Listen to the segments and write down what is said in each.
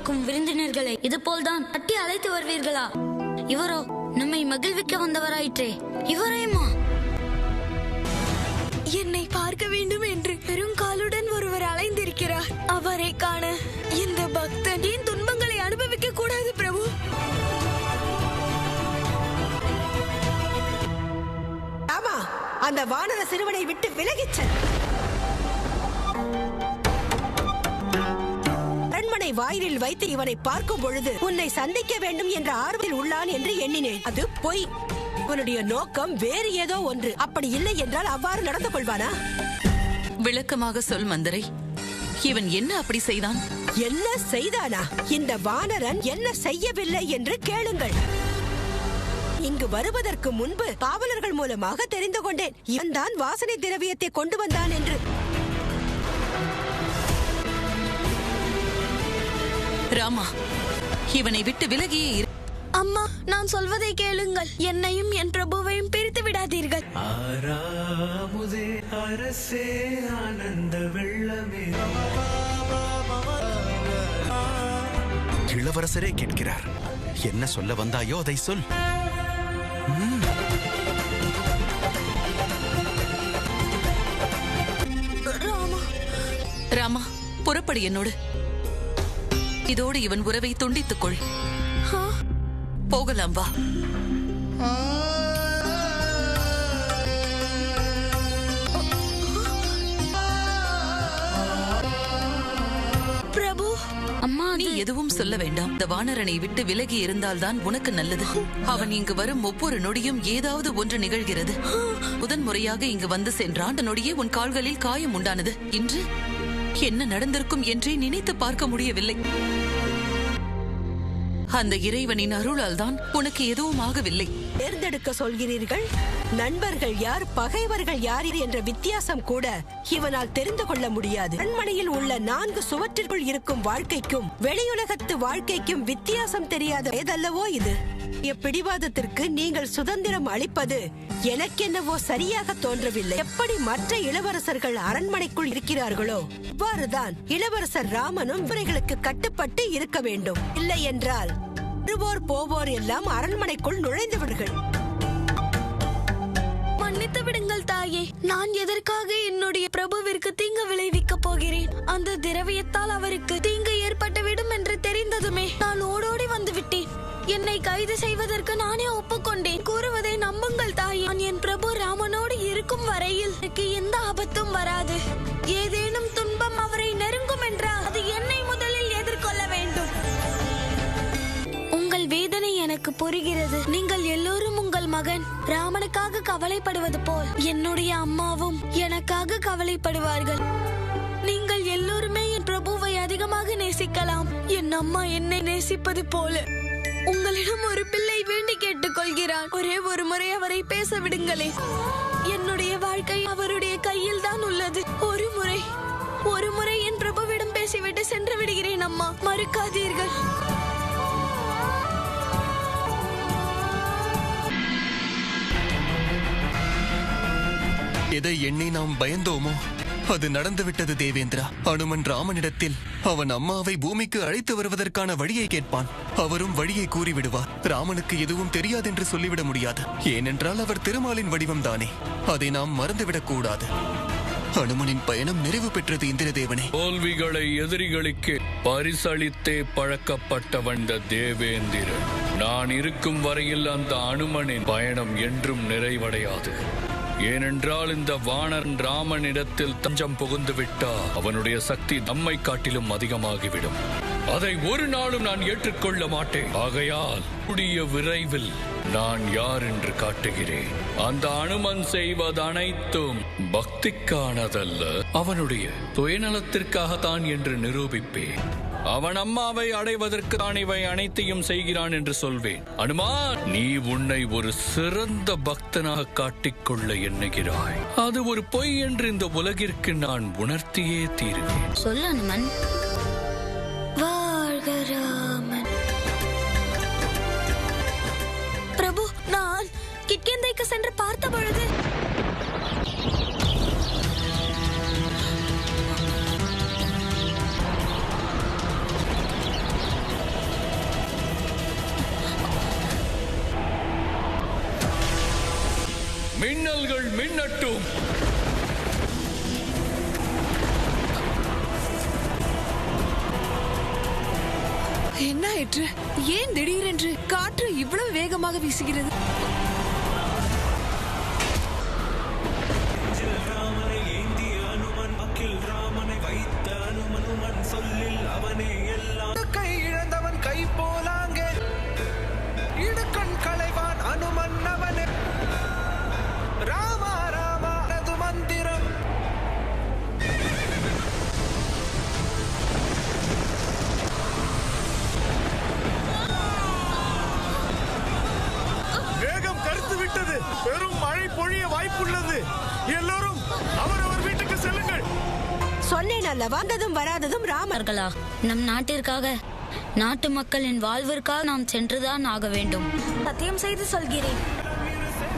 வந்திருக்கும் விருந்தினர்களை இதுபோல்தான் தட்டி அழைத்து வருவீர்களா? இவரோ நம்மை மகிழ்விக்க வந்தவராயிற்றே, இவரையுமா? என்னை பார்க்க வேண்டும் என்று பெருங்காலுடன் ஒருவர் அலைந்திருக்கிறார். அவரை காண இந்த பக்தன் ஏன் துன்பங்களை அனுபவிக்க கூடாது பிரபு? ஆமா, அந்த வானர சிறுவனை விட்டு விலகிச் செல். அரண்மனை வாயிலில் வைத்து இவனை பார்க்கும் பொழுது உன்னை சந்திக்க வேண்டும் என்ற ஆர்வத்தில் உள்ளான் என்று எண்ணினேன். அது பொய். அவனுடைய நோக்கம் வேறு ஏதோ ஒன்று. அப்படி இல்லை என்றால் அவ்வாறு நடந்து கொள்வானா? விளக்கமாக சொல் மந்திரை. இவன் என்ன அப்படி செய்தான்? என்ன செய்தானா? இந்த வானரன் என்ன செய்யவில்லை என்று கேளுங்கள். இங்கு வருவதற்கு முன்பு காவலர்கள் மூலமாக தெரிந்து கொண்டேன் இவன் தான் வாசனை திரவியத்தை கொண்டு வந்தான் என்று. ராமா, இவனை விட்டு விலகியே இரு. அம்மா, நான் சொல்வதை கேளுங்கள். என்னையும் என் பிரபுவையும் பிரித்து விடாதீர்கள். அரசே ஆனந்த வெள்ளமே. இளவரசரே கேட்கிறார். என்ன சொல்ல வந்தாயோ அதை சொல். ராமா, புறப்படு என்னோடு. இதோடு இவன் உறவை துண்டித்துக் கொள். போகலாம், வா. பிரபு, அம்மா, நீ எதுவும் சொல்ல வேண்டாம். இந்த வானரனை விட்டு விலகி இருந்தால்தான் உனக்கு நல்லது. அவன் இங்கு வரும் ஒவ்வொரு நொடியும் ஏதாவது ஒன்று நிகழ்கிறது. முதன் முறையாக இங்கு வந்து சென்றான். நொடியே உன் கால்களில் காயம் உண்டானது. இன்று என்ன நடந்திருக்கும் என்றே நினைத்து பார்க்க முடியவில்லை. அந்த இறைவனின் அருளால் தான் உனக்கு எதுவும் ஆகவில்லை. தேர்ந்தெடுக்க சொல்கிறீர்கள். நண்பர்கள் யார், பகைவர்கள் யார் என்ற வித்தியாசம் கூட இவனால் தெரிந்து கொள்ள முடியாது. அரண்மனையில் உள்ள 4 சுவற்றிற்குள் இருக்கும் வாழ்க்கைக்கும் வெளியுலகத்து வாழ்க்கைக்கும் வித்தியாசம் தெரியாத ஏதல்லவோ இது. பிடிவாதத்திற்கு நீங்கள் சுதந்திரம் அளிப்பது எனக்கென்னவோ சரியாக தோன்றவில்லை. எப்படி மற்ற இளவரசர்கள் அரண்மனைக்குள் இருக்கிறார்களோ அவ்வாறுதான் இளவரசர் ராமனும் இவர்களுக்கு கட்டுப்பட்டு இருக்க வேண்டும். இல்லை என்றால் வருவோர் போவோர் எல்லாம் அரண்மனைக்குள் நுழைந்தவர்கள். மன்னித்து விடுங்கள் தாயே. நான் எதற்காக என்னுடைய பிரபுவிற்கு தீங்கு விளைவிக்க போகிறேன்? அந்த திரவியத்தால் அவருக்கு தீங்கு ஏற்பட்டுவிடும் என்று தெரிந்ததுமே நான் ஓடோடி வந்து விட்டேன். என்னை கைது செய்வதற்கு நானே ஒப்புக்கொண்டேன். கூறுவதை நம்புங்கள் தாயே. நான் என் பிரபு ராமனோடு இருக்கும் வரையில் எனக்கு எந்த ஆபத்தும் வராது. ஏதேனும் துன்பம் அவரை நெருங்கும் என்றால் அது என்னை முதலில் எதிர்கொள்ள வேண்டும். உங்கள் வேதனை எனக்கு புரிகிறது. நீங்கள் எல்லோரும் உங்கள் மகன் ராமனுக்காக கவலைப்படுவது போல் என்னுடைய அம்மாவும் எனக்காக கவலைப்படுவார்கள். நீங்கள் எல்லோருமே என் பிரபுவை அதிகமாக நேசிக்கலாம். என் அம்மா என்னை நேசிப்பது போல. உங்களிடம் ஒரு பிள்ளை வேண்டி கேட்டுக் கொள்கிறான். ஒரே ஒரு முறை அவரை பேச விடுங்களே. என்னுடைய வாழ்க்கை அவருடைய கையில் தான் உள்ளது. ஒரு முறை என் பிரபுவிடம் பேசிவிட்டு சென்று விடுகிறேன் அம்மா. மறுக்காதீர்கள். எதை எண்ணி நாம் பயந்தோமோ அது நடந்துவிட்டது தேவேந்திரா. அனுமன் ராமனிடத்தில் அவன் அம்மாவை பூமிக்கு அழைத்து வருவதற்கான வழியை கேட்பான். அவரும் வழியை கூறிவிடுவார். ராமனுக்கு எதுவும் தெரியாதென்று சொல்லிவிட முடியாது. ஏனென்றால் அவர் திருமாலின் வடிவம் தானே. அதை நாம் மறந்துவிடக் கூடாது. அனுமனின் பயணம் நிறைவு பெற்றது இந்திரதேவனே. தோல்விகளை எதிரிகளுக்கு பரிசளித்தே பழக்கப்பட்டவன் தேவேந்திரன். நான் இருக்கும் வரையில் அந்த அனுமனின் பயணம் என்றும் நிறைவடையாது. ஏனென்றால் இந்த வானரன் ராமனிடத்தில் தஞ்சம் புகுந்து விட்டால் அவனுடைய சக்தி நம்மை காட்டிலும் அதிகமாகிவிடும். அதை ஒரு நாளும் நான் ஏற்றுக்கொள்ள மாட்டேன். ஆகையால் கூடிய விரைவில் நான் யார் என்று காட்டுகிறேன். அந்த அனுமன் செய்வது அனைத்தும் பக்திக்கானதல்ல, அவனுடைய சுயநலத்திற்காகத்தான் என்று நிரூபிப்பேன். அவன் அம்மாவை அடைவதற்கு தான் இவை அனைத்தையும் செய்கிறான் என்று சொல்வேன். அனுமான், நீ உன்னை ஒரு சிறந்த பக்தனாக காட்டிக்கொள்ள எண்ணுகிறாய். அது ஒரு பொய் என்று இந்த உலகிற்கு நான் உணர்த்தியே தீருவேன். சொல்லு அனுமன். வாழ்க ராமன். பிரபு, நான் கிட்கேந்தைக்கு சென்று பார்த்த பொழுது மின்னல்கள் மின்னட்டும். என்ன ஆயிற்று? ஏன் திடீரென்று காற்று இவ்வளவு வேகமாக வீசுகிறது? ராமனை ஏந்திய அனுமன் அக்கில் ராமனை வைத்த அனுமன் சொல்லில் அவனே எல்லாம். கை இழந்தவன் கை போலாங்க இடுக்கண் களைவான் அனுமன் அவனே. ராமா ராமா அது மந்திரம். வேகம் கருத்து விட்டது. பெரும் மழை பொழிய வாய்ப்புள்ளது. எல்லோரும் அவரவர் வீட்டுக்கு செல்லுங்கள். சொன்னேன் அல்லவா, வந்ததும் வராததும் ராமர்களா? நம் நாட்டிற்காக, நாட்டு மக்களின் வாழ்விற்காக நாம் சென்றுதான் ஆக வேண்டும். சத்தியம் செய்து சொல்கிறேன்,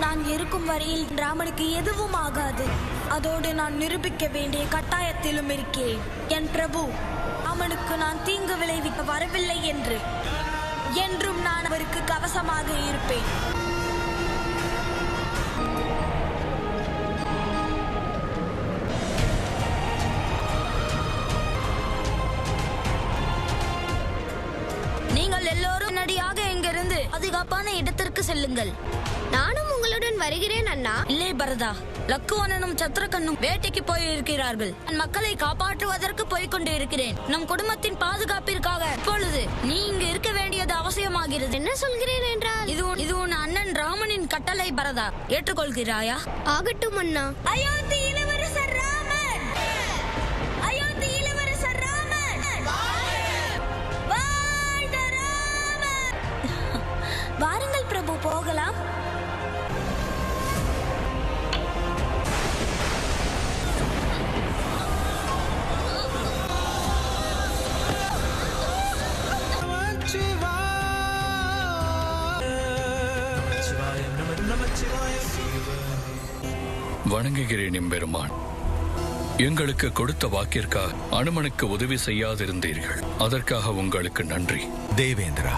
நான் இருக்கும் வரையில் ராமனுக்கு எதுவும் ஆகாது. அதோடு நான் நிரூபிக்க வேண்டிய கட்டாயத்திலும் இருக்கிறேன். என் பிரபு ராமனுக்கு நான் தீங்கு விளைவிக்க வரவில்லை என்று என்றும் நான் அவருக்கு கவசமாக இருப்பேன். நீங்கள் எல்லோரும் உடனடியாக இங்கிருந்து பாதுகாப்பான இடத்திற்கு செல்லுங்கள். நானும் உங்களுடன் வருகிறேன் அண்ணா. இல்லை பரதா, லக்குவனும் சத்ருகனும் வேட்டைக்கு போயிருக்கிறார்கள். மக்களை காப்பாற்றுவதற்கு போய்கொண்டு இருக்கிறேன். நம் குடும்பத்தின் பாதுகாப்பிற்காக இப்பொழுது நீ இங்கு இருக்க வேண்டியது அவசியமாகிறது. என்ன சொல்கிறேன் என்றால் இது உன் அண்ணன் ராமனின் கட்டளை பரதா, ஏற்றுக்கொள்கிறாயா? ஆகட்டும் அண்ணா. அயோத்தி இளவரசர் ராமன்! அயோத்தி இளவரசர் ராமன்! வாழ்க ராமன்! வாருங்கள் பிரபு, போகலாம். வணங்குகிறேன் எம்பெருமான். எங்களுக்கு கொடுத்த வாக்கிற்காக அனுமனுக்கு உதவி செய்யாதிருந்தீர்கள். அதற்காக உங்களுக்கு நன்றி. தேவேந்திரா,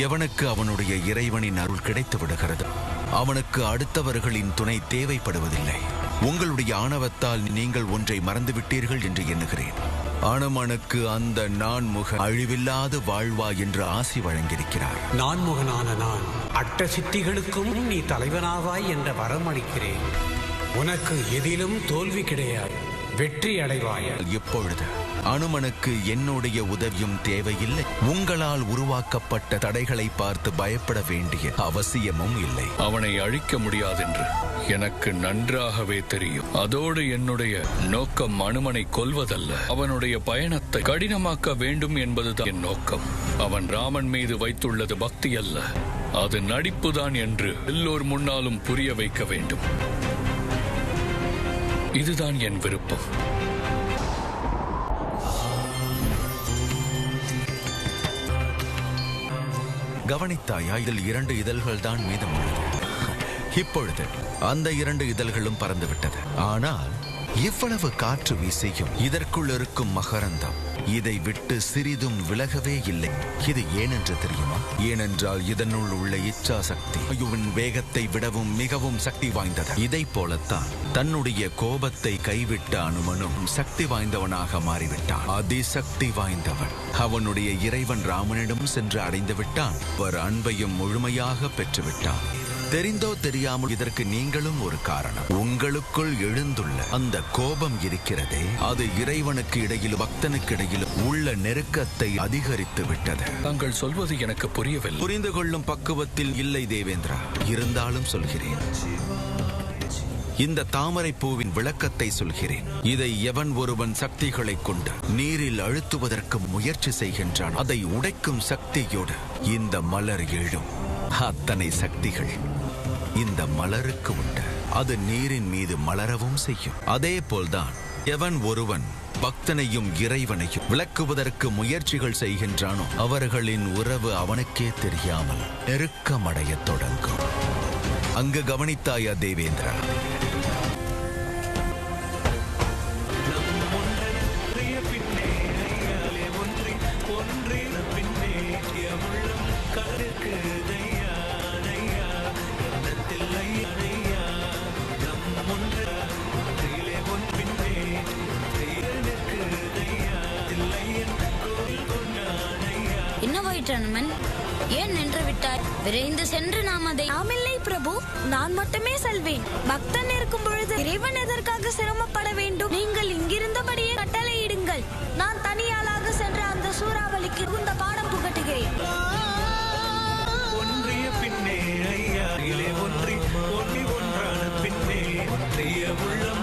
எவனுக்கு அவனுடைய இறைவனின் அருள் கிடைத்து விடுகிறது, அவனுக்கு அடுத்தவர்களின் துணை தேவைப்படுவதில்லை. உங்களுடைய ஆணவத்தால் நீங்கள் ஒன்றை மறந்துவிட்டீர்கள் என்று எண்ணுகிறேன். அனுமனுக்கு அந்த நான்முக அழிவில்லாத வாழ்வா என்று ஆசி வழங்கியிருக்கிறார். நான்முகனான நான் அட்ட சித்திகளுக்கும் நீ தலைவனாவாய் என்ற வரம் அளிக்கிறேன். உனக்கு எதிலும் தோல்வி கிடையாது, வெற்றி அடைவாய். இப்பொழுது அனுமனுக்கு என்னுடைய உதவியும் தேவையில்லை. உங்களால் உருவாக்கப்பட்ட தடைகளை பார்த்து பயப்பட வேண்டிய அவசியமும் இல்லை. அவனை அழிக்க முடியாதென்று எனக்கு நன்றாகவே தெரியும். அதோடு என்னுடைய நோக்கம் அனுமனை கொல்வதல்ல, அவனுடைய பயணத்தை கடினமாக்க வேண்டும் என்பதுதான் என் நோக்கம். அவன் ராமன் மீது வைத்துள்ளது பக்தி அல்ல, அது நடிப்புதான் என்று எல்லோர் முன்னாலும் புரிய வைக்க வேண்டும். இதுதான் என் விருப்பம். கவனித்தாயா? இதில் 2 இதழ்கள் தான் மீதமுள்ளது. இப்பொழுது அந்த 2 இதழ்களும் பறந்துவிட்டது. ஆனால் இவ்வளவு காற்று வீசியும் இதற்குள் இருக்கும் மகரந்தம் இதை விட்டு சிறிதும் விலகவே இல்லை. இது ஏனென்று தெரியுமா? ஏனென்றால் இதனுள் உள்ள இச்சா சக்தி வாயுவின் வேகத்தை விடவும் மிகவும் சக்தி வாய்ந்தது. இதை போலத்தான் தன்னுடைய கோபத்தை கைவிட்ட அனுமனும் சக்தி வாய்ந்தவனாக மாறிவிட்டான். அதிசக்தி வாய்ந்தவன். அவனுடைய இறைவன் ராமனிடம் சென்று அடைந்து விட்டான். அவர் அன்பையும் முழுமையாக பெற்றுவிட்டான். தெரிந்தோ தெரியாமல் இதற்கு நீங்களும் ஒரு காரணம். உங்களுக்குள் எழுந்துள்ள அந்த கோபம் இருக்கிறதே, அது இறைவனுக்கு இடையில் பக்தனுக்கு இடையில் உள்ள நெருக்கத்தை அதிகரித்து விட்டது. தாங்கள் சொல்வது எனக்கு புரியவில்லை. புரிந்து கொள்ளும் பக்குவத்தில் இல்லை தேவேந்திரா. இருந்தாலும் சொல்கிறேன். இந்த தாமரை பூவின் விளக்கத்தை சொல்கிறேன். இதை எவன் ஒருவன் சக்திகளை கொண்டு நீரில் அழுத்துவதற்கு முயற்சி செய்கின்றான், அதை உடைக்கும் சக்தியோடு இந்த மலர் எழும். அத்தனை சக்திகள் இந்த மலருக்கு உண்டு. அது நீரின் மீது மலரவும் செய்யும். அதே போல்தான் எவன் ஒருவன் பக்தனையும் இறைவனையும் விளக்குவதற்கு முயற்சிகள் செய்கின்றானோ அவர்களின் உறவு அவனுக்கே தெரியாமல் நெருக்கமடையத் தொடங்கும். அங்கு கவனித்தாயா தேவேந்திரா? போயிற்று அனுமன். ஏன் நின்று விட்டாய்? விரைந்து சென்று நாம் அதை... நாமில்லை பிரபு, நான் மட்டுமே செல்வேன். பக்தன் இருக்கும் பொழுது இறைவன் எதற்காக சிரமப்பட வேண்டும்? நீங்கள் இங்கிருந்தபடியே கட்டளையிடுங்கள். நான் தனியாளாக சென்று அந்த சூறாவளிக்கு இந்த பாடம் புகட்டுகிறேன். ஒன்றிய பின்னே ஐயா ஒன்றி ஒன்றான பின்னே ஒன்றிய உள்ளம்